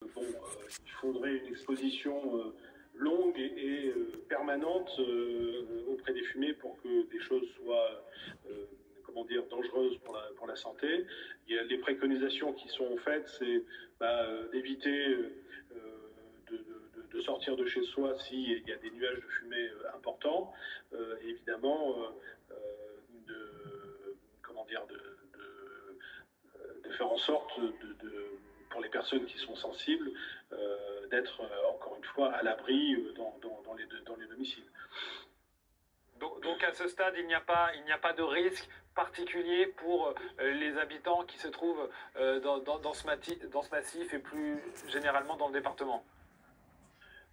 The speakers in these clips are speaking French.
Il faudrait une exposition longue et permanente auprès des fumées pour que des choses soient dangereuses pour la santé. Il y a les préconisations qui sont faites, c'est d'éviter de sortir de chez soi s'il y a des nuages de fumée importants. Évidemment, de, comment dire, de faire en sorte pour les personnes qui sont sensibles, d'être encore une fois à l'abri dans les domiciles. Donc à ce stade, il n'y a pas de risque particulier pour les habitants qui se trouvent dans ce massif et plus généralement dans le département.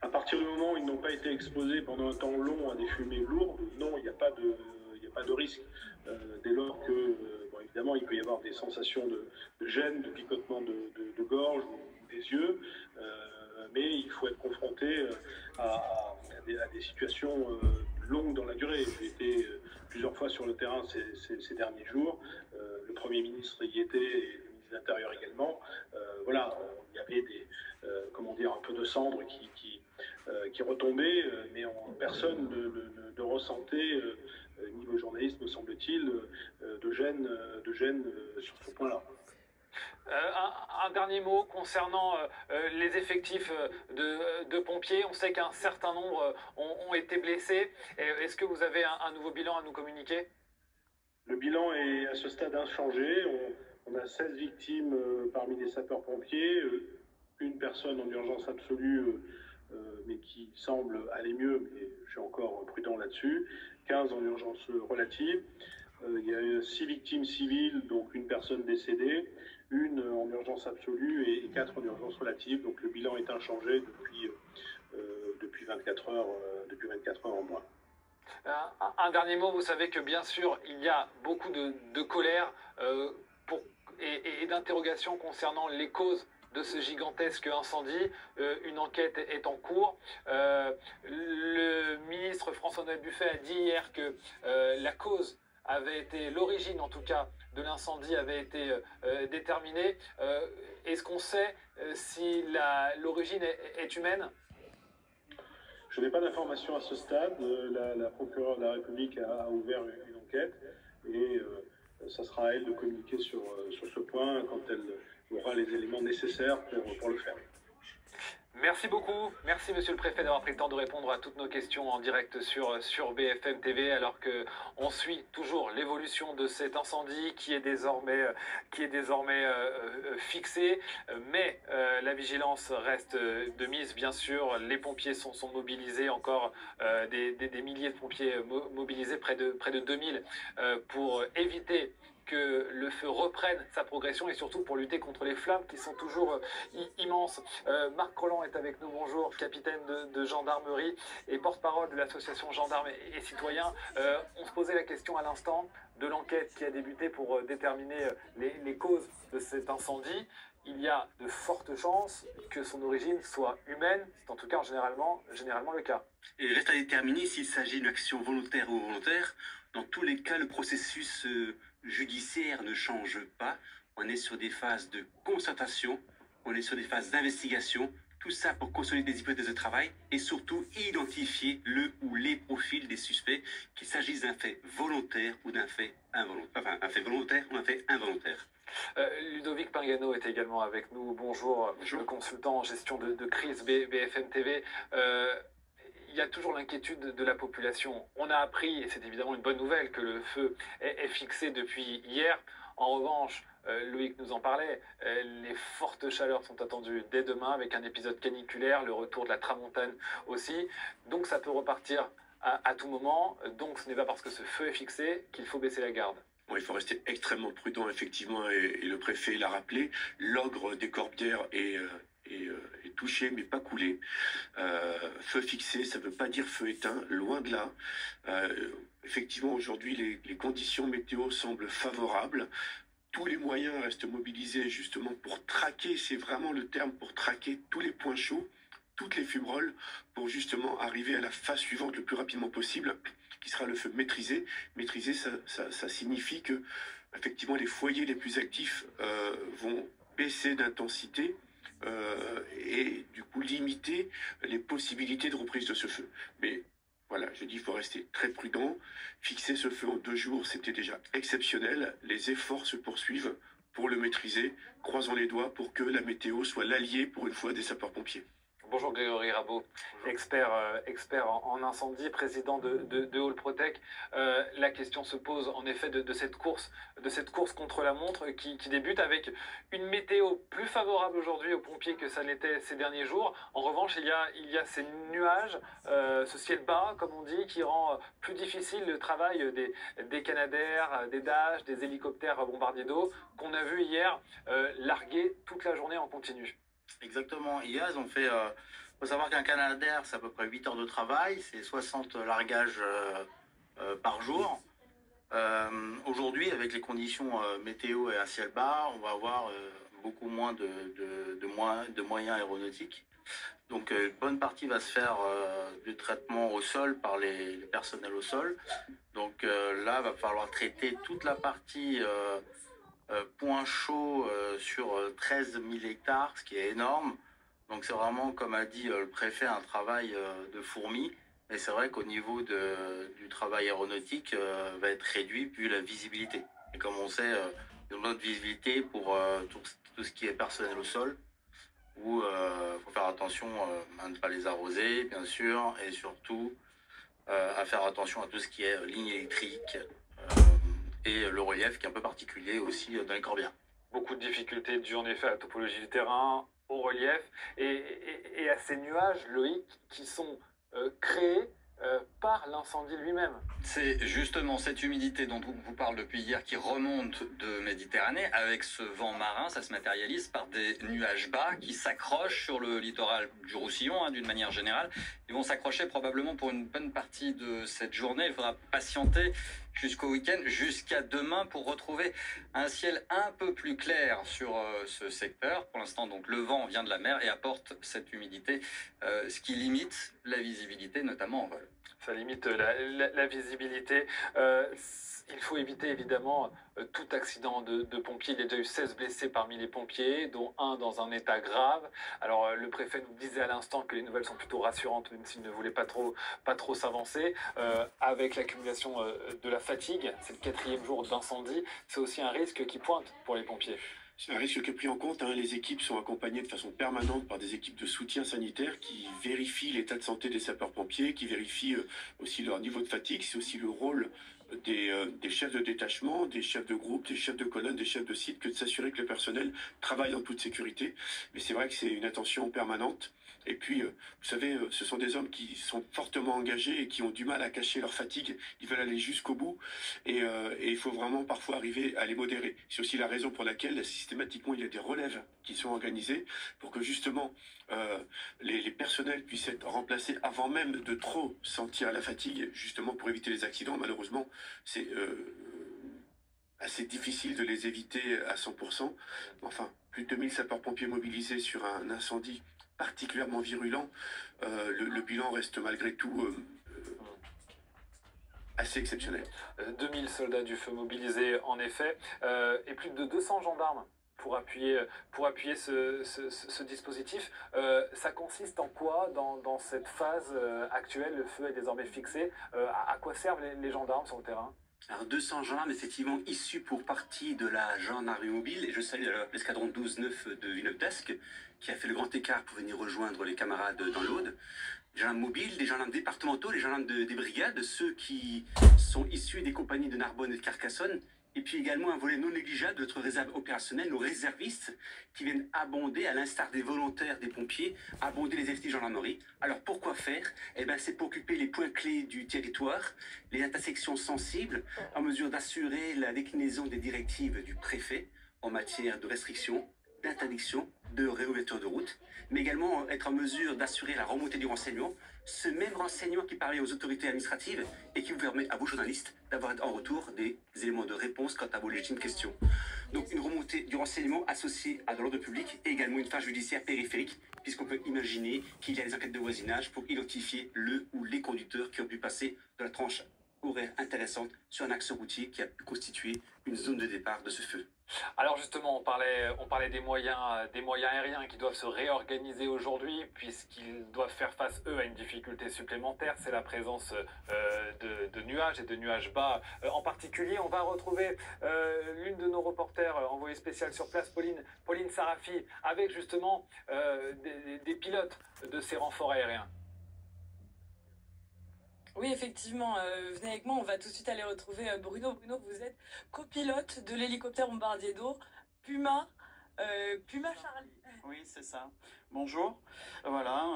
À partir du moment où ils n'ont pas été exposés pendant un temps long à des fumées lourdes, non, il n'y a pas de risque. Dès lors que, évidemment, il peut y avoir des sensations de gêne, de picotement de gorge ou des yeux, mais il faut être confronté à des situations longues dans la durée. J'ai été plusieurs fois sur le terrain ces derniers jours. Le Premier ministre y était et le ministre de l'Intérieur également. Il y avait un peu de cendres qui retombaient, mais personne ne ressentait, niveau journaliste, me semble-t-il, de gêne sur ce point-là. Un dernier mot concernant les effectifs de pompiers. On sait qu'un certain nombre ont été blessés. Est-ce que vous avez un nouveau bilan à nous communiquer? Le bilan est à ce stade inchangé. On a 16 victimes parmi les sapeurs-pompiers, une personne en urgence absolue, mais qui semble aller mieux, mais je suis encore prudent là-dessus, 15 en urgence relative. Il y a 6 victimes civiles, donc une personne décédée, une en urgence absolue et 4 en urgence relative. Donc le bilan est inchangé depuis 24 heures en moins. Un dernier mot, vous savez que bien sûr, il y a beaucoup de colère et d'interrogations concernant les causes de ce gigantesque incendie. Une enquête est en cours. Le ministre François-Noël Buffet a dit hier que l'origine en tout cas de l'incendie avait été déterminée. Est-ce qu'on sait si l'origine est humaine ? Je n'ai pas d'informations à ce stade. La procureure de la République a ouvert une enquête et ça sera à elle de communiquer sur ce point quand elle aura les éléments nécessaires pour le faire. Merci beaucoup. Merci Monsieur le Préfet d'avoir pris le temps de répondre à toutes nos questions en direct sur BFM TV, alors qu'on suit toujours l'évolution de cet incendie qui est désormais fixé. Mais la vigilance reste de mise, bien sûr. Les pompiers sont mobilisés, encore des milliers de pompiers mobilisés, près de 2000, pour éviter que le feu reprenne sa progression et surtout pour lutter contre les flammes qui sont toujours immenses. Marc Rolland est avec nous, bonjour, capitaine de gendarmerie et porte-parole de l'association Gendarmes et Citoyens. On se posait la question à l'instant de l'enquête qui a débuté pour déterminer les causes de cet incendie. Il y a de fortes chances que son origine soit humaine, c'est en tout cas généralement le cas. Et il reste à déterminer s'il s'agit d'une action volontaire ou involontaire. Dans tous les cas, le processus judiciaire ne change pas. On est sur des phases de constatation, on est sur des phases d'investigation, tout ça pour consolider des hypothèses de travail et surtout identifier le ou les profils des suspects, qu'il s'agisse d'un fait volontaire ou d'un fait involontaire, enfin un fait volontaire ou un fait involontaire. Ludovic Pingano est également avec nous. Bonjour, le consultant en gestion de crise BFM TV. Il y a toujours l'inquiétude de la population. On a appris, et c'est évidemment une bonne nouvelle, que le feu est fixé depuis hier. En revanche, Loïc nous en parlait, les fortes chaleurs sont attendues dès demain avec un épisode caniculaire, le retour de la tramontane aussi. Donc ça peut repartir à tout moment. Donc ce n'est pas parce que ce feu est fixé qu'il faut baisser la garde. Bon, il faut rester extrêmement prudent, effectivement, et le préfet l'a rappelé. L'ogre des Corbières est touché, mais pas coulé. Feu fixé, ça ne veut pas dire feu éteint, loin de là. Effectivement, aujourd'hui, les conditions météo semblent favorables. Tous les moyens restent mobilisés justement pour traquer, c'est vraiment le terme, pour traquer tous les points chauds, toutes les fumerolles, pour justement arriver à la phase suivante le plus rapidement possible, qui sera le feu maîtrisé. Maîtrisé, ça signifie que effectivement les foyers les plus actifs vont baisser d'intensité et du coup limiter les possibilités de reprise de ce feu. Mais voilà, je dis, il faut rester très prudent. Fixer ce feu en 2 jours, c'était déjà exceptionnel. Les efforts se poursuivent pour le maîtriser. Croisons les doigts pour que la météo soit l'allié, pour une fois, des sapeurs-pompiers. Bonjour Grégory Rabault, expert en incendie, président de All Protect. La question se pose en effet de cette course contre la montre qui débute avec une météo plus favorable aujourd'hui aux pompiers que ça l'était ces derniers jours. En revanche, il y a ces nuages, ce ciel bas, comme on dit, qui rend plus difficile le travail des Canadair, des Dash, des hélicoptères bombardiers d'eau qu'on a vu hier larguer toute la journée en continu. Exactement. Hier, ils ont fait. Faut savoir qu'un Canadair, c'est à peu près 8 heures de travail, c'est 60 largages par jour. Aujourd'hui, avec les conditions météo et un ciel bas, on va avoir beaucoup moins de moyens aéronautiques. Donc, une bonne partie va se faire du traitement au sol par les personnels au sol. Donc là, va falloir traiter toute la partie point chaud sur 13 000 hectares, ce qui est énorme. Donc c'est vraiment, comme a dit le préfet, un travail de fourmi. Mais c'est vrai qu'au niveau du travail aéronautique va être réduit vu la visibilité. Et comme on sait, il y a notre visibilité pour tout ce qui est personnel au sol, où il faut faire attention à ne pas les arroser, bien sûr, et surtout à faire attention à tout ce qui est ligne électrique, et le relief qui est un peu particulier aussi dans les corbières. Beaucoup de difficultés dues en effet à la topologie du terrain, au relief et à ces nuages, Loïc, qui sont créés par l'incendie lui-même. C'est justement cette humidité dont on vous parle depuis hier qui remonte de Méditerranée avec ce vent marin, ça se matérialise par des nuages bas qui s'accrochent sur le littoral du Roussillon d'une manière générale. Ils vont s'accrocher probablement pour une bonne partie de cette journée. Il faudra patienter jusqu'au week-end, jusqu'à demain pour retrouver un ciel un peu plus clair sur ce secteur. Pour l'instant, donc, le vent vient de la mer et apporte cette humidité, ce qui limite la visibilité, notamment en vol. Ça limite la visibilité. Il faut éviter évidemment tout accident de pompiers. Il y a déjà eu 16 blessés parmi les pompiers, dont un dans un état grave. Alors le préfet nous disait à l'instant que les nouvelles sont plutôt rassurantes, même s'il ne voulait pas trop s'avancer. Avec l'accumulation de la fatigue, c'est le 4e jour d'incendie, c'est aussi un risque qui pointe pour les pompiers. C'est un risque qui est pris en compte. Les équipes sont accompagnées de façon permanente par des équipes de soutien sanitaire qui vérifient l'état de santé des sapeurs-pompiers, qui vérifient aussi leur niveau de fatigue. C'est aussi le rôle des chefs de détachement, des chefs de groupe, des chefs de colonne, des chefs de site, que de s'assurer que le personnel travaille en toute sécurité. Mais c'est vrai que c'est une attention permanente. Et puis, vous savez, ce sont des hommes qui sont fortement engagés et qui ont du mal à cacher leur fatigue. Ils veulent aller jusqu'au bout. Et il faut vraiment parfois arriver à les modérer. C'est aussi la raison pour laquelle, systématiquement, il y a des relèves qui sont organisées pour que, justement, les personnels puissent être remplacés avant même de trop sentir la fatigue, justement pour éviter les accidents. Malheureusement, c'est assez difficile de les éviter à 100%. Enfin, plus de 2000 sapeurs-pompiers mobilisés sur un incendie particulièrement virulent, le bilan reste malgré tout assez exceptionnel. 2000 soldats du feu mobilisés en effet, et plus de 200 gendarmes pour appuyer ce dispositif. Ça consiste en quoi dans cette phase actuelle? Le feu est désormais fixé. À quoi servent les gendarmes sur le terrain? Alors 200 gendarmes effectivement issus pour partie de la gendarmerie mobile, et je salue l'escadron 12-9 de Villeneuve-d'Ascq qui a fait le grand écart pour venir rejoindre les camarades dans l'Aude. Des gendarmes mobiles, des gendarmes départementaux, les gendarmes des brigades, ceux qui sont issus des compagnies de Narbonne et de Carcassonne, et puis également un volet non négligeable de notre réserve opérationnelle, nos réservistes qui viennent abonder, à l'instar des volontaires des pompiers, abonder les effectifs de gendarmerie. Alors pourquoi faire? Eh bien c'est pour occuper les points clés du territoire, les intersections sensibles, en mesure d'assurer la déclinaison des directives du préfet en matière de restriction, d'interdiction, de réouverture de route, mais également être en mesure d'assurer la remontée du renseignement, ce même renseignement qui permet aux autorités administratives et qui vous permet à vos journalistes d'avoir en retour des éléments de réponse quant à vos légitimes questions. Donc une remontée du renseignement associée à de l'ordre public et également une phase judiciaire périphérique, puisqu'on peut imaginer qu'il y a des enquêtes de voisinage pour identifier le ou les conducteurs qui ont pu passer de la tranche horaire intéressante sur un axe routier qui a constitué une zone de départ de ce feu. Alors justement, on parlait des moyens aériens qui doivent se réorganiser aujourd'hui, puisqu'ils doivent faire face, eux, à une difficulté supplémentaire, c'est la présence de nuages et de nuages bas. En particulier, on va retrouver l'une de nos reporters envoyée spéciale sur place, Pauline Sarafi, avec justement des pilotes de ces renforts aériens. Oui, effectivement, venez avec moi, on va tout de suite aller retrouver Bruno. Bruno, vous êtes copilote de l'hélicoptère bombardier d'eau Puma Charlie. Oui, c'est ça. Bonjour. Voilà,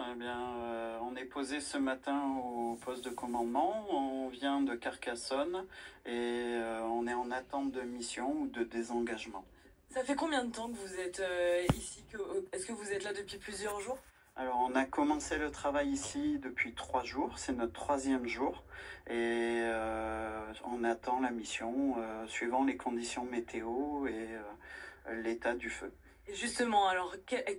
on est posé ce matin au poste de commandement. On vient de Carcassonne et on est en attente de mission ou de désengagement. Ça fait combien de temps que vous êtes ici? Est-ce que vous êtes là depuis plusieurs jours? Alors, on a commencé le travail ici depuis 3 jours, c'est notre 3e jour, et on attend la mission suivant les conditions météo et l'état du feu. Et justement, alors,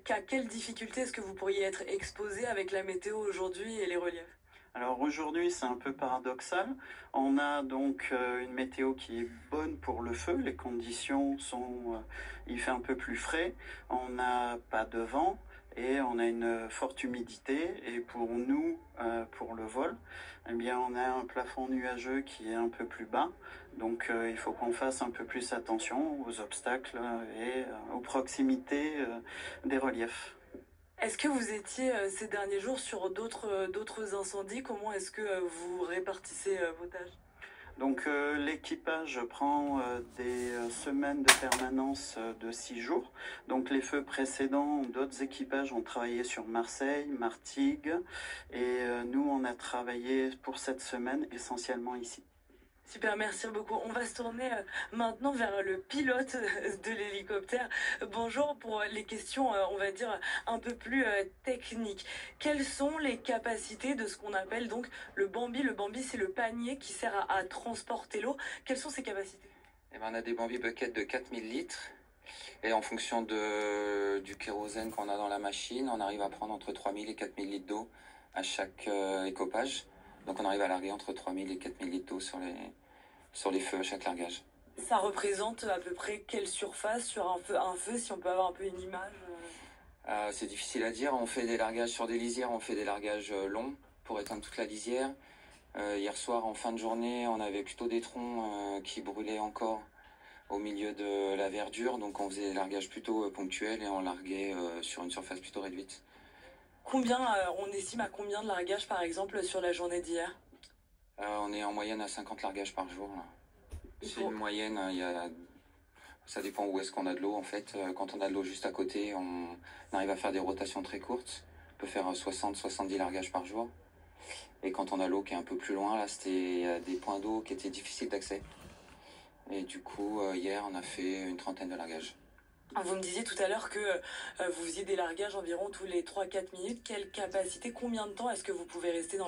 à quelle difficulté est-ce que vous pourriez être exposé avec la météo aujourd'hui et les reliefs? Alors aujourd'hui, c'est un peu paradoxal. On a donc une météo qui est bonne pour le feu. Les conditions sont, il fait un peu plus frais. On n'a pas de vent et on a une forte humidité. Et pour nous, pour le vol, eh bien, on a un plafond nuageux qui est un peu plus bas. Donc il faut qu'on fasse un peu plus attention aux obstacles et aux proximités des reliefs. Est-ce que vous étiez ces derniers jours sur d'autres incendies? Comment est-ce que vous répartissez vos tâches? Donc l'équipage prend des semaines de permanence de 6 jours. Donc les feux précédents, d'autres équipages ont travaillé sur Marseille, Martigues, et nous on a travaillé pour cette semaine essentiellement ici. Super, merci beaucoup. On va se tourner maintenant vers le pilote de l'hélicoptère. Bonjour, pour les questions, on va dire, un peu plus techniques. Quelles sont les capacités de ce qu'on appelle donc le Bambi? Le Bambi, c'est le panier qui sert à transporter l'eau. Quelles sont ses capacités? Eh ben, on a des Bambi buckets de 4000 litres. Et en fonction du kérosène qu'on a dans la machine, on arrive à prendre entre 3000 et 4000 litres d'eau à chaque écopage. Donc on arrive à larguer entre 3000 et 4000 litres d'eau sur les feux à chaque largage. Ça représente à peu près quelle surface sur un feu, si on peut avoir un peu une image? C'est difficile à dire. On fait des largages sur des lisières, on fait des largages longs pour éteindre toute la lisière. Hier soir, en fin de journée, on avait plutôt des troncs qui brûlaient encore au milieu de la verdure. Donc on faisait des largages plutôt ponctuels et on larguait sur une surface plutôt réduite. On estime à combien de largages, par exemple, sur la journée d'hier? On est en moyenne à 50 largages par jour. C'est une moyenne, ça dépend où est-ce qu'on a de l'eau en fait. Quand on a de l'eau juste à côté, on arrive à faire des rotations très courtes. On peut faire 60-70 largages par jour. Et quand on a l'eau qui est un peu plus loin, là c'était des points d'eau qui étaient difficiles d'accès. Et du coup, hier on a fait une trentaine de largages. Vous me disiez tout à l'heure que vous faisiez des largages environ tous les 3-4 minutes. Quelle capacité, combien de temps est-ce que vous pouvez rester dans